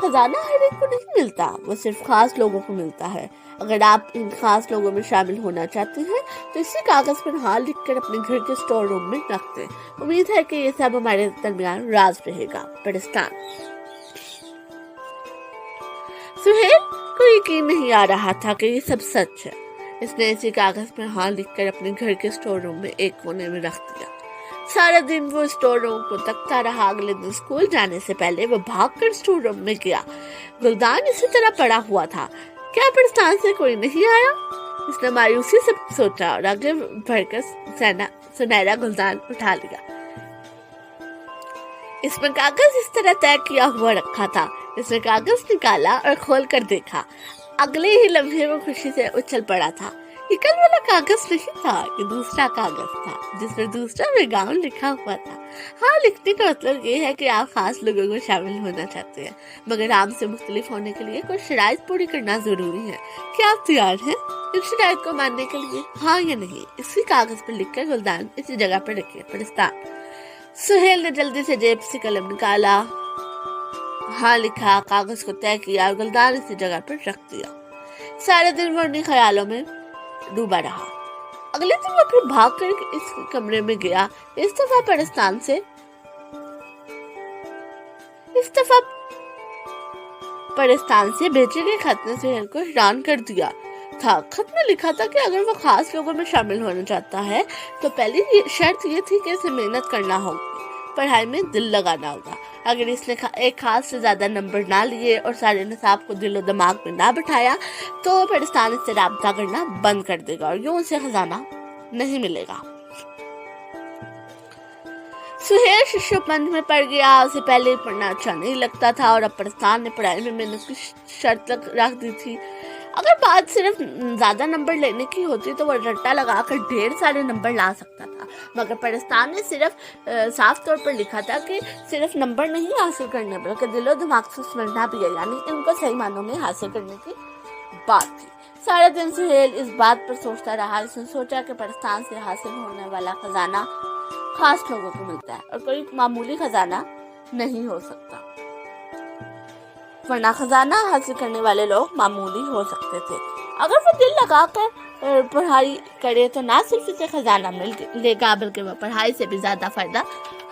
خزانہ ہر ایک کو نہیں ملتا، وہ صرف خاص لوگوں کو ملتا ہے۔ اگر آپ ان خاص لوگوں میں شامل ہونا چاہتے ہیں تو اسی کاغذ پر ہاں لکھ کر اپنے گھر کے سٹور روم میں رکھ دیں۔ امید ہے کہ یہ سب ہمارے درمیان راز رہے گا۔ پرستان۔ سہیل کو یقین نہیں آ رہا تھا کہ یہ سب سچ ہے۔ اس نے اسی کاغذ پر ہاں لکھ کر اپنے گھر کے سٹور روم میں ایک کونے میں رکھ دیا۔ سارا دن وہ سٹور روم کو تکتا رہا۔ اگلے دن اسکول جانے سے پہلے وہ بھاگ کر سٹور روم میں گیا۔ گلدان اسی طرح پڑا ہوا تھا۔ کیا پرستان سے کوئی نہیں آیا؟ اس نے مایوسی سے سوچا اور آگے بڑھ کر سنہرا گلدان اٹھا لیا۔ اس میں کاغذ اس طرح طے کیا ہوا رکھا تھا۔ اس نے کاغذ نکالا اور کھول کر دیکھا۔ اگلے ہی لمحے وہ خوشی سے اچھل پڑا تھا۔ یہ کل والا کاغذ نہیں تھا، یہ دوسرا کاغذ تھا جس پر دوسرا بیگاؤن لکھا ہوا تھا۔ ہاں لکھنے کا مطلب یہ ہے کہ آپ خاص لوگوں کو شامل ہونا چاہتے ہیں، مگر عام سے مختلف ہونے کے لیے کچھ شرائط پوری کرنا ضروری ہے۔ کیا آپ تیار ہیں ان شرائط کو ماننے کے لیے؟ ہاں یا نہیں؟ اسی کاغذ پر لکھ کر گلدان اسی جگہ پر رکھے۔ پرستان۔ سہیل نے جلدی سے جیب سے قلم نکالا، ہاں لکھا، کاغذ کو طے کیا اور گلدان اسی جگہ پر رکھ دیا۔ سارے دن وہ انہیں خیالوں میں ڈوبا رہا۔ اگلے دن وہ پھر بھاگ کر اس کمرے میں گیا۔ اس دفعہ پرستان سے بھیجے گئے خط نے سہیل کو حیران کر دیا تھا۔ خط میں لکھا تھا کہ اگر وہ خاص لوگوں میں شامل ہونا چاہتا ہے تو پہلی شرط یہ تھی کہ اسے محنت کرنا ہوگی، پڑھائی میں دل لگانا ہوگا۔ اگر اس نے ایک خاص سے زیادہ نمبر نہ لیے اور سارے نصاب کو دل و دماغ میں نہ بٹھایا تو پرستان اس سے رابطہ کرنا بند کر دے گا اور یوں اسے خزانہ نہیں ملے گا۔ سہیل ششو پنج میں پڑ گیا۔ اسے پہلے پڑھنا اچھا نہیں لگتا تھا اور اب پرستان نے پڑھائی میں محنت کی شرط رکھ دی تھی۔ اگر بات صرف زیادہ نمبر لینے کی ہوتی تو وہ رٹا لگا کر ڈھیر سارے نمبر لا سکتا تھا، مگر پرستان نے صرف صاف طور پر لکھا تھا کہ صرف نمبر نہیں حاصل کرنے بلکہ دل و دماغ سے سمجھنا بھی ہے، یعنی ان کو صحیح معنوں میں حاصل کرنے کی بات تھی۔ سارا دن سہیل اس بات پر سوچتا رہا۔ اس نے سوچا کہ پرستان سے حاصل ہونے والا خزانہ خاص لوگوں کو ملتا ہے اور کوئی معمولی خزانہ نہیں ہو سکتا، ورنہ خزانہ حاصل کرنے والے لوگ معمولی ہو سکتے تھے۔ اگر وہ دل لگا کر پڑھائی کرے تو نہ صرف اسے خزانہ مل لے گا بلکہ وہ پڑھائی سے بھی زیادہ فائدہ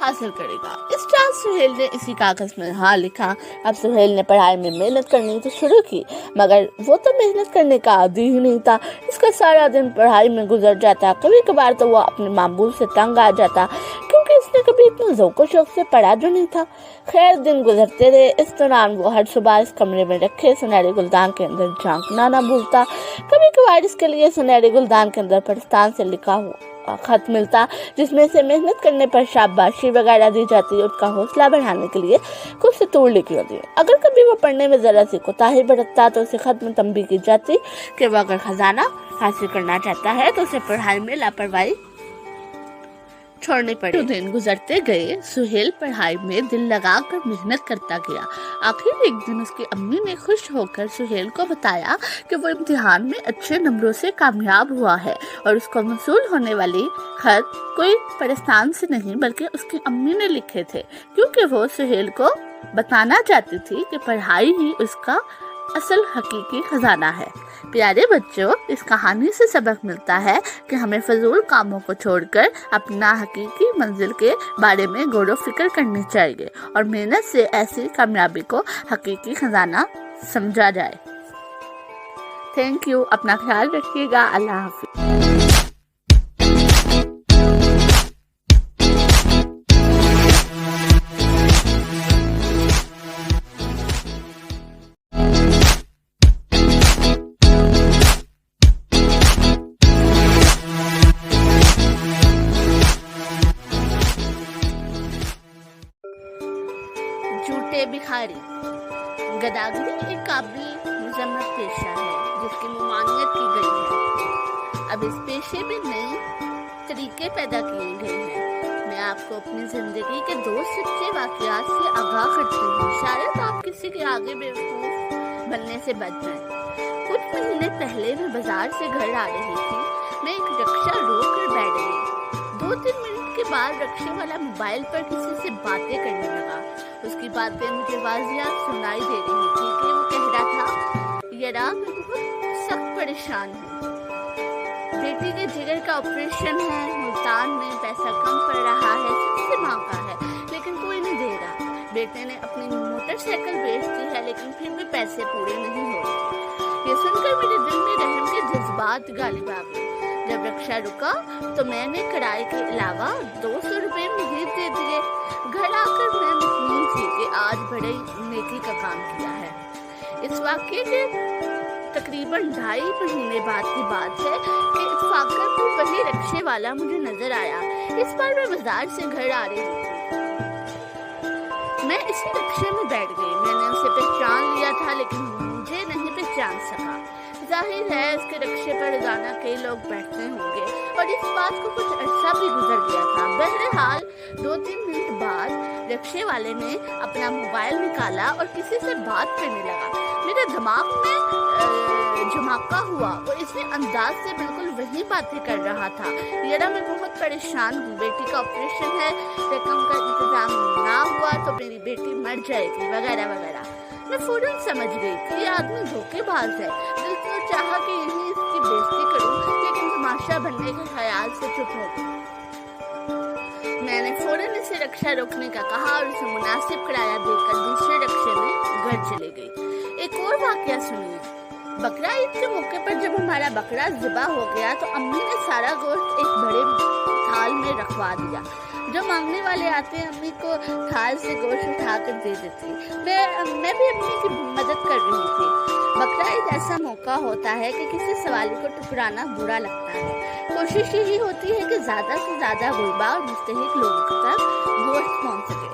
حاصل کرے گا۔ اس طرح سہیل نے اسی کاغذ میں ہاں لکھا۔ اب سہیل نے پڑھائی میں محنت کرنی تو شروع کی، مگر وہ تو محنت کرنے کا عادی ہی نہیں تھا۔ اس کا سارا دن پڑھائی میں گزر جاتا۔ کبھی کبھار تو وہ اپنے معمول سے تنگ آ جاتا کیونکہ اس نے کبھی اتنا ذوق و شوق سے پڑھا جو نہیں تھا۔ خیر دن گزرتے رہے۔ اس دوران وہ ہر صبح اس کمرے میں رکھے سنہرے گلدان کے اندر جھانکنا نہ بھولتا۔ کبھی کبھار اس کے لیے سنہرے گلدان کے اندر پرستان سے لکھا ہوا خط ملتا جس میں سے محنت کرنے پر شاباشی وغیرہ دی جاتی اور اس کا حوصلہ بڑھانے کے لیے کچھ سطور لکھی ہوتی۔ اگر کبھی وہ پڑھنے میں ذرا سی کوتاہی برتتا تو اسے خط میں تنبیہ کی جاتی کہ وہ اگر خزانہ حاصل کرنا چاہتا ہے تو اسے پڑھائی میں لاپرواہی چھوڑنی پڑے۔ دن گزرتے گئے۔ سہیل پڑھائی میں دل لگا کر محنت کرتا گیا۔ آخر ایک دن اس کی امی نے خوش ہو کر سہیل کو بتایا کہ وہ امتحان میں اچھے نمبروں سے کامیاب ہوا ہے اور اس کو موصول ہونے والی خط کوئی پرستان سے نہیں بلکہ اس کی امی نے لکھے تھے، کیونکہ وہ سہیل کو بتانا چاہتی تھی کہ پڑھائی ہی اس کا اصل حقیقی خزانہ ہے۔ پیارے بچوں، اس کہانی سے سبق ملتا ہے کہ ہمیں فضول کاموں کو چھوڑ کر اپنا حقیقی منزل کے بارے میں غور و فکر کرنی چاہیے اور محنت سے ایسی کامیابی کو حقیقی خزانہ سمجھا جائے۔ تھینک یو، اپنا خیال رکھیے گا۔ اللہ حافظ۔ جھوٹے بکھاری۔ گداگری ایک قابل مذمت پیشہ ہے جس کی ممانعت کی گئی ہے۔ اب اس پیشے میں نئے طریقے پیدا کیے گئے ہیں۔ میں آپ کو اپنی زندگی کے 2 سچے واقعات سے آگاہ کرتی ہوں، شاید آپ کسی کے آگے بیوقوف بننے سے بچ جائیں۔ کچھ مہینے پہلے میں بازار سے گھر آ رہی تھی۔ میں ایک رکشہ روک کر بیٹھ گئی۔ 2-3 منٹ کے کے بعد رکشے والا موبائل پر کسی سے باتیں کرنے لگا۔ اس کی باتیں مجھے واضح سنائی دے رہی تھی کہ وہ کہہ رہا تھا، یرا میں بہت سخت پریشان ہوں، بیٹی کے جگر کا آپریشن ہے، ملتان میں پیسہ کم پڑ رہا ہے، سب سے مانگا ہے لیکن کوئی نہیں دے رہا۔ بیٹے نے اپنی موٹر سائیکل بیچ دی ہے لیکن پھر بھی پیسے پورے نہیں ہو رہے۔ یہ سن کر میرے دل میں رحم کے جذبات غالب آ گئے۔ جب رکشا رکا تو میں نے کرائے کے علاوہ 200 روپے مزید دے دیے۔ گھر آ کر میں مطمئن تھی کہ آج بڑے نیکی کا کام کیا ہے۔ اس واقعے کے تقریباً 2.5 مہینے بعد کی بات ہے کہ اتفاقاً وہی رکشے والا مجھے نظر آیا۔ اس بار میں بازار سے گھر آ رہی تھی۔ میں اسی رکشے میں بیٹھ گئی۔ میں نے اسے پہچان لیا تھا لیکن مجھے نہیں پہچان سکا۔ ظاہر ہے اس کے رکشے پر روزانہ کئی لوگ بیٹھتے ہوں گے اور اس بات کو کچھ عرصہ بھی گزر گیا تھا۔ بہرحال 2-3 منٹ بعد رکشے والے نے اپنا موبائل نکالا اور کسی سے بات کرنے لگا۔ میرے دماغ میں جھماکا ہوا اور اس نے انداز سے بالکل وہی باتیں کر رہا تھا، یرا میں بہت پریشان ہوں، بیٹی کا آپریشن ہے، رقم کا انتظام نہ ہوا تو میری بیٹی مر جائے گی، وغیرہ وغیرہ۔ میں فوراً سمجھ گئی کہ یہ آدمی دھوکے باز ہے۔ دل تو چاہا کہ یہیں اس کی بےزتی کروں لیکن تماشا بننے کے خیال سے چپ ہو گئی۔ میں نے فوراً اسے رکشا روکنے کا کہا اور اسے مناسب کرایہ دے کر دوسرے رکشے میں گھر چلے گئی۔ ایک اور واقعہ سنیے۔ بقرہ عید کے موقع پر جب ہمارا بکرا ذبح ہو گیا تو امی نے سارا گوشت ایک بڑے تھال میں رکھوا دیا۔ جو مانگنے والے آتے ہیں امی کو تھال سے گوشت اٹھا کر دے دیتی۔ میں بھی امی کی مدد کر رہی تھی۔ بقرہ عید ایسا موقع ہوتا ہے کہ کسی سوالی کو ٹکرانا برا لگتا ہے۔ کوشش یہی ہوتی ہے کہ زیادہ سے زیادہ غربا اور مستحق لوگوں تک گوشت پہنچ سکے۔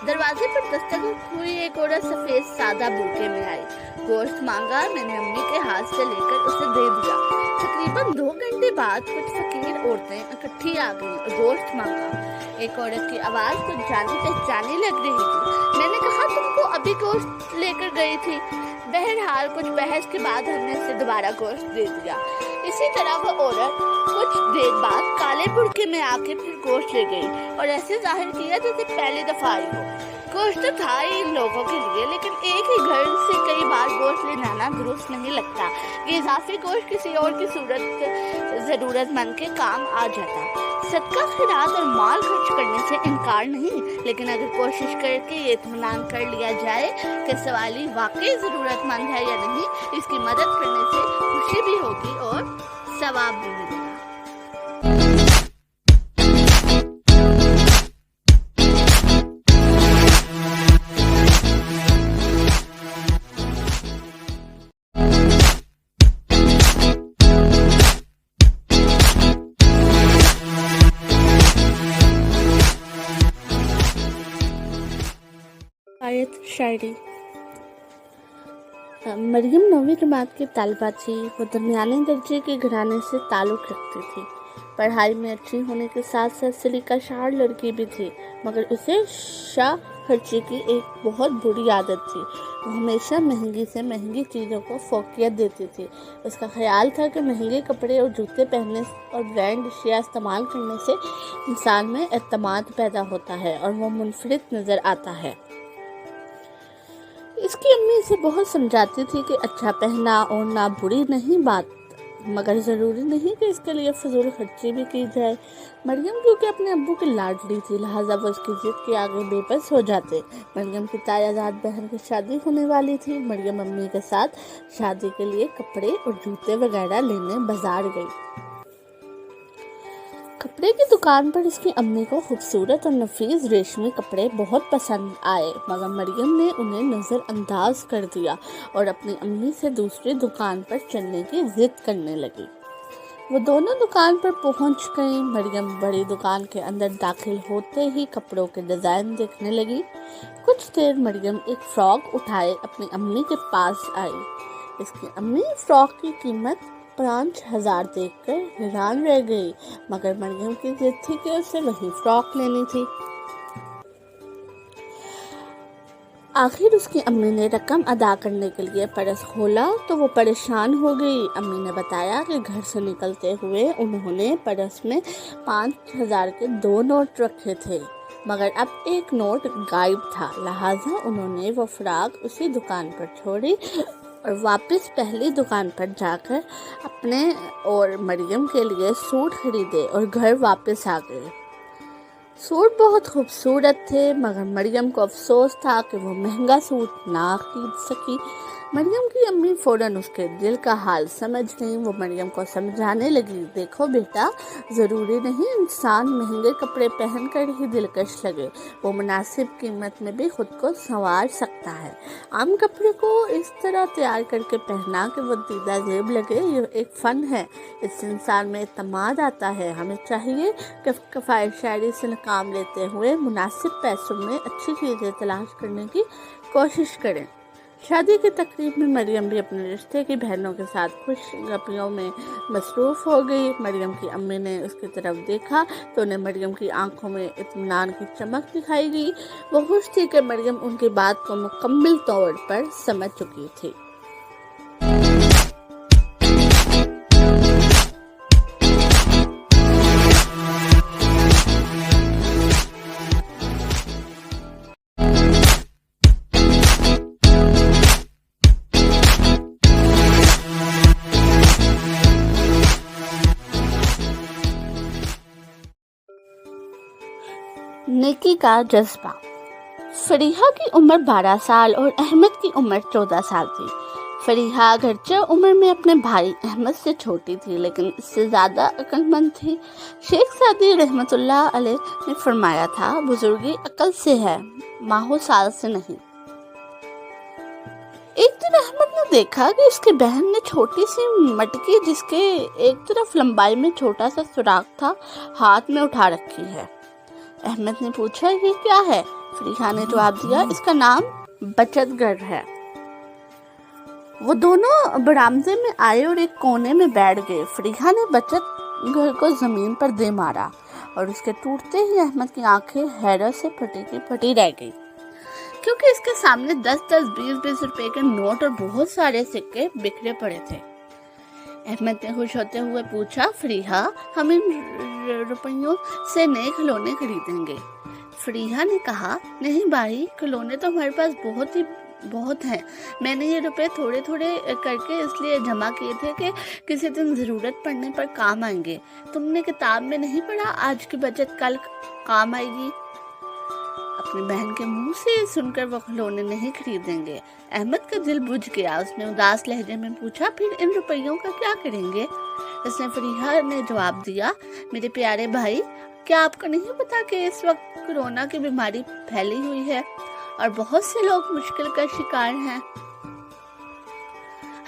دروازے پر دستک ہوئی ایک عورت سفید سادہ برقعے میں آئی۔ گوشت مانگا، میں نے امی کے ہاتھ سے لے کر اسے دے دیا۔ تقریباً 2 گھنٹے بعد کچھ فقیر عورتیں اکٹھی آ گئیں اور گوشت مانگا۔ ایک عورت کی آواز کچھ جانی پہچانی لگ رہی تھی۔ میں نے کہا تم کو ابھی گوشت لے کر گئی تھی۔ بہرحال کچھ بحث کے بعد ہم نے اسے دوبارہ گوشت دے دیا۔ اسی طرح وہ عورت کچھ دیر بعد کالے برقعے میں آ کے پھر گوشت لے گئی اور ایسے ظاہر کیا جیسے پہلی دفعہ آئی ہو۔ گوشت تو تھا ہی ان لوگوں کے لیے لیکن ایک ہی گھر سے کئی بار گوشت لے جانا درست نہیں لگتا۔ یہ اضافی گوشت کسی اور کی ضرورت مند کے کام آ جاتا۔ صدقہ خیرات اور مال خرچ کرنے سے انکار نہیں، لیکن اگر کوشش کر کے یہ اطمینان کر لیا جائے کہ سوالی واقعی ضرورت مند ہے یا نہیں، اس کی مدد کرنے سے خوشی بھی ہوگی اور ثواب بھی ملے گا۔ شاعری۔ مریم 9ویں جماعت کی طالبہ تھی۔ وہ درمیانے درجے کے گھرانے سے تعلق رکھتی تھی۔ پڑھائی میں اچھی ہونے کے ساتھ ساتھ سلیقہ شعار لڑکی بھی تھی، مگر اسے شاہ خرچی کی ایک بہت بری عادت تھی۔ وہ ہمیشہ مہنگی سے مہنگی چیزوں کو فوقیت دیتی تھی۔ اس کا خیال تھا کہ مہنگے کپڑے اور جوتے پہننے اور برانڈ اشیاء استعمال کرنے سے انسان میں اعتماد پیدا ہوتا ہے اور وہ منفرد نظر آتا ہے۔ اس کی امی اسے بہت سمجھاتی تھی کہ اچھا پہنا اوڑھنا بری نہیں بات، مگر ضروری نہیں کہ اس کے لیے فضول خرچی بھی کی جائے۔ مریم کیونکہ اپنے ابو کی لاڈلی تھی، لہٰذا وہ اس کی ضد کے آگے بے بس ہو جاتے۔ مریم کی تایازاد بہن کی شادی ہونے والی تھی۔ مریم امی کے ساتھ شادی کے لیے کپڑے اور جوتے وغیرہ لینے بازار گئی۔ کپڑے کی دکان پر اس کی امی کو خوبصورت اور نفیس ریشمی کپڑے بہت پسند آئے، مگر مریم نے انہیں نظر انداز کر دیا اور اپنی امی سے دوسری دکان پر چلنے کی ضد کرنے لگی۔ وہ دونوں دکان پر پہنچ گئیں۔ مریم بڑی دکان کے اندر داخل ہوتے ہی کپڑوں کے ڈیزائن دیکھنے لگی۔ کچھ دیر مریم ایک فراک اٹھائے اپنی امی کے پاس آئی۔ اس کی امی فراک کی قیمت 5,000 دیکھ کر حیران رہ گئی، مگر مریم کی ضد تھی کہ اسے وہی فراک لینی تھی۔ آخر اس کی امی نے رقم ادا کرنے کے لیے پرس کھولا تو وہ پریشان ہو گئی۔ امی نے بتایا کہ گھر سے نکلتے ہوئے انہوں نے پرس میں 5,000 کے 2 نوٹ رکھے تھے، مگر اب ایک نوٹ غائب تھا، لہٰذا انہوں نے وہ فراق اسی دکان پر چھوڑی اور واپس پہلی دکان پر جا کر اپنے اور مریم کے لیے سوٹ خریدے اور گھر واپس آ گئے۔ سوٹ بہت خوبصورت تھے، مگر مریم کو افسوس تھا کہ وہ مہنگا سوٹ نہ خرید سکی۔ مریم کی امی فوراً اس کے دل کا حال سمجھ گئیں۔ وہ مریم کو سمجھانے لگی، دیکھو بیٹا، ضروری نہیں انسان مہنگے کپڑے پہن کر ہی دلکش لگے، وہ مناسب قیمت میں بھی خود کو سنوار سکتا ہے۔ عام کپڑے کو اس طرح تیار کر کے پہنا کہ وہ دیدہ زیب لگے، یہ ایک فن ہے، اس سے انسان میں اعتماد آتا ہے۔ ہمیں چاہیے کہ کفایت شاعری سے کام لیتے ہوئے مناسب پیسوں میں اچھی چیزیں تلاش کرنے کی کوشش کریں۔ شادی کی تقریب میں مریم بھی اپنے رشتے کی بہنوں کے ساتھ خوش گپیوں میں مصروف ہو گئی۔ مریم کی امی نے اس کی طرف دیکھا تو انہیں مریم کی آنکھوں میں اطمینان کی چمک دکھائی گئی۔ وہ خوش تھی کہ مریم ان کی بات کو مکمل طور پر سمجھ چکی تھی۔ نیکی کا جذبہ۔ فریحہ کی عمر 12 سال اور احمد کی عمر 14 سال تھی۔ فریحہ اگرچہ عمر میں اپنے بھائی احمد سے چھوٹی تھی، لیکن اس سے زیادہ عقل مند تھی۔ شیخ سعدی رحمۃ اللہ علیہ نے فرمایا تھا، بزرگی عقل سے ہے، ماہو سال سے نہیں۔ ایک دن احمد نے دیکھا کہ اس کی بہن نے چھوٹی سی مٹکی جس کے ایک طرف لمبائی میں چھوٹا سا سوراخ تھا، ہاتھ میں اٹھا رکھی ہے۔ احمد نے پوچھا، یہ کیا ہے؟ فریحہ نے جواب دیا، اس کا نام بچت گھر ہے۔ وہ دونوں برآمدے میں آئے اور ایک کونے میں بیٹھ گئے۔ فریحہ نے بچت گھر کو زمین پر دے مارا اور اس کے ٹوٹتے ہی احمد کی آنکھیں حیرت سے پھٹی کی پھٹی رہ گئی، کیونکہ اس کے سامنے 10-10، 20-20 روپے کے نوٹ اور بہت سارے سکے بکھرے پڑے تھے۔ احمد نے خوش ہوتے ہوئے پوچھا، فریحہ، ہم ان روپیوں سے نئے کھلونے خریدیں گے۔ فریحہ نے کہا، نہیں بھائی، کھلونے تو ہمارے پاس بہت ہیں، میں نے یہ روپے تھوڑے تھوڑے کر کے اس لیے جمع کیے تھے کہ کسی دن ضرورت پڑنے پر کام آئیں گے۔ تم نے کتاب میں نہیں پڑھا، آج کی بچت کل کام آئے گی؟ اپنی بہن کے منہ سے سن کر وہ کھلونے نہیں خریدیں گے۔ احمد کا دل بجھ گیا، اس نے اداس لہجے میں پوچھا، پھر ان روپیوں کا کیا کریں گے؟ اس نے فریحہ نے جواب دیا، میرے پیارے بھائی، کیا آپ کو نہیں پتا کہ اس وقت کورونا کی بیماری پھیلی ہوئی ہے اور بہت سے لوگ مشکل کا شکار ہیں؟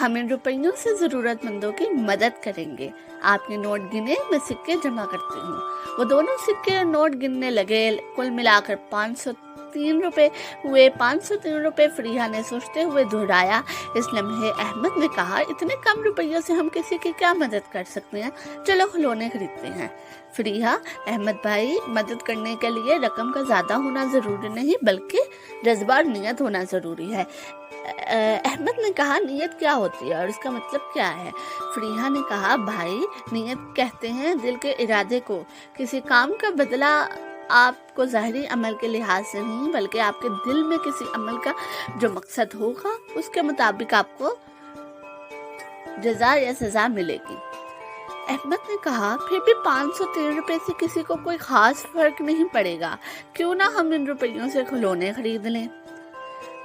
ہم ان روپیوں سے ضرورت مندوں کی مدد کریں گے۔ آپ نے نوٹ گنے، میں سکے جمع کرتی ہوں۔ وہ دونوں سکے اور نوٹ گننے لگے، کل ملا کر 503 روپے ہوئے۔ 503 روپے فریحہ نے سوچتے ہوئے دہرایا۔ اس لمحے احمد نے کہا، اتنے کم روپیوں سے ہم کسی کی کیا مدد کر سکتے ہیں، چلو کھلونے خریدتے ہیں۔ فریحہ، احمد بھائی، مدد کرنے کے لیے رقم کا زیادہ ہونا ضروری نہیں، بلکہ جذبہ اور نیت ہونا ضروری ہے۔ احمد نے کہا، نیت کیا ہوتی ہے اور اس کا مطلب کیا ہے؟ فریحہ نے کہا، بھائی، نیت کہتے ہیں دل کے ارادے کو۔ کسی کام کا بدلہ آپ کو ظاہری عمل کے لحاظ سے نہیں، بلکہ آپ کے دل میں کسی عمل کا جو مقصد ہوگا اس کے مطابق آپ کو جزا یا سزا ملے گی۔ احمد نے کہا، پھر بھی 503 روپے سے کسی کو کوئی خاص فرق نہیں پڑے گا، کیوں نہ ہم ان روپیوں سے کھلونے خرید لیں؟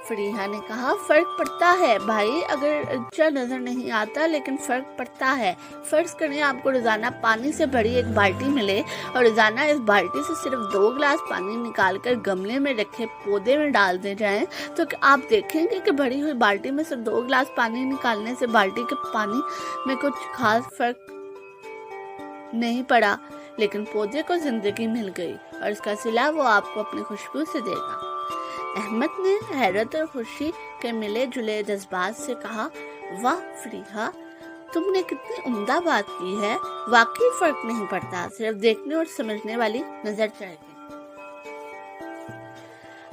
فریحہ نے کہا، فرق پڑتا ہے بھائی، اگرچہ نظر نہیں آتا لیکن فرق پڑتا ہے۔ فرض کریں آپ کو روزانہ پانی سے بھری ایک بالٹی ملے اور روزانہ اس بالٹی سے صرف 2 گلاس پانی نکال کر گملے میں رکھے پودے میں ڈال دے جائیں، تو آپ دیکھیں گے کہ بھری ہوئی بالٹی میں صرف 2 گلاس پانی نکالنے سے بالٹی کے پانی میں کچھ خاص فرق نہیں پڑا، لیکن پودے کو زندگی مل گئی اور اس کا صلہ وہ آپ کو اپنی خوشبو سے دے گا۔ احمد نے حیرت اور خوشی کے ملے جلے جذبات سے کہا، واہ فریحہ، تم نے کتنی عمدہ بات کی ہے، واقعی فرق نہیں پڑتا، صرف دیکھنے اور سمجھنے والی نظر چاہیے۔